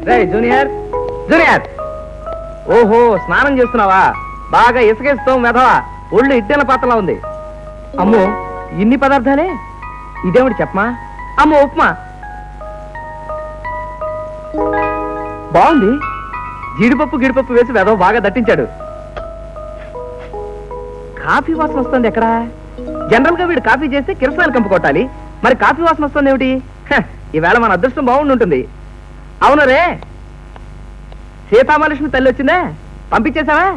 రే junior junior, ఓహో స్నానం చేస్తున్నావా? బాగా ఇసుకేస్తాం వెధవా, ఒళ్ళు ఇడ్డెల పాత్రలా ఉంది. అమ్మో ఇన్ని పదార్థాలే, ఇదేమిటి చెప్పమా? అమ్మో ఉప్మా బాగుంది, జీడిపప్పు గిడిపప్పు వేసి వెధవ బాగా దట్టించాడు. కాఫీ వాసన వస్తుంది ఎక్కడా? జనరల్ గా వీడు కాఫీ చేస్తే కిరసనాలు కంపు కొట్టాలి, మరి కాఫీ వాసన వస్తుంది ఏమిటి? ఈవేళ మన అదృష్టం బాగుండుంటుంది. అవును రే, సీతామహాలక్ష్మి తల్లి వచ్చిందే, పంపించేసావా?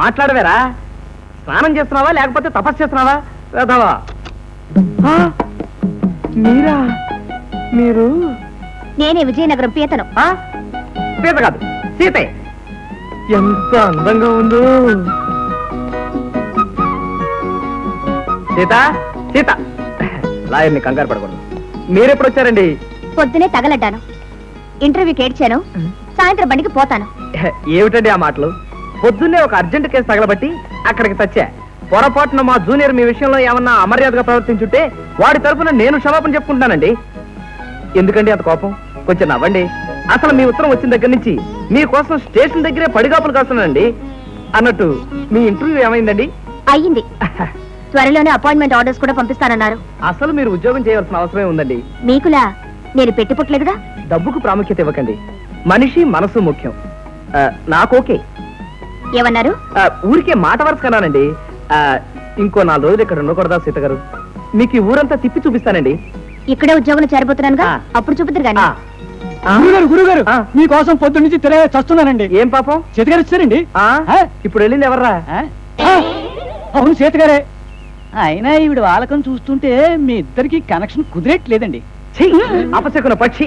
మాట్లాడవేరా, స్నానం చేస్తున్నావా లేకపోతే తపస్సు చేస్తున్నావా? వేదవా మీరా? మీరు? నేనే విజయనగరం పీతను. పీత కాదు, సీతే. ఎంత అందంగా ఉందో సీత. సీత లాయర్ని కంగారు పడకూడదు. మీరెప్పుడు వచ్చారండి? పొద్దునే తగలడ్డాను, ఇంటర్వ్యూకి ఏడ్చాను, సాయంత్రం బండికి పోతాను. ఏమిటండి ఆ మాటలు? పొద్దున్నే ఒక అర్జెంట్ కేసు తగలబట్టి అక్కడికి తెచ్చా. పొరపాటున మా జూనియర్ మీ విషయంలో ఏమన్నా అమర్యాదగా ప్రవర్తించుంటే వాడి తరఫున నేను క్షమాపణ చెప్పుకుంటానండి. ఎందుకండి అంత కోపం? కొంచెం నవ్వండి. అసలు మీ ఉత్తరం వచ్చిన దగ్గర నుంచి మీకోసం స్టేషన్ దగ్గరే పడిగాపులు కాస్తున్నానండి. అన్నట్టు మీ ఇంటర్వ్యూ ఏమైందండి? అయ్యింది, త్వరలోనే అపాయింట్మెంట్ ఆర్డర్స్ కూడా పంపిస్తానన్నారు. అసలు మీరు ఉద్యోగం చేయవలసిన అవసరమే ఉందండి. మీకులా నేను పెట్టిపుట్టలేదుగా. డబ్బుకు ప్రాముఖ్యత ఇవ్వకండి, మనిషి మనసు ముఖ్యం. నాకోకే. ఏమన్నారు? ఊరికే మాట వరుస కన్నానండి. ఇంకో 4 రోజులు ఇక్కడ ఉండకూడదా సీత గారు? మీకు ఈ ఊరంతా తిప్పి చూపిస్తానండి. ఇక్కడే ఉద్యోగం చేరబోతున్నానుగా, అప్పుడు చూపుతారు కానీ. గురుగారు మీకోసం పొద్దు నుంచి తిరగ చస్తున్నానండి. ఏం పాపం? చేతిగారు ఇచ్చారండి. ఇప్పుడు వెళ్ళింది ఎవర్రా? అవును చేతిగారే. అయినా ఈవిడ వాళ్ళకం చూస్తుంటే మీ ఇద్దరికి కనెక్షన్ కుదిరేట్లేదండి. అపశకున పక్షి.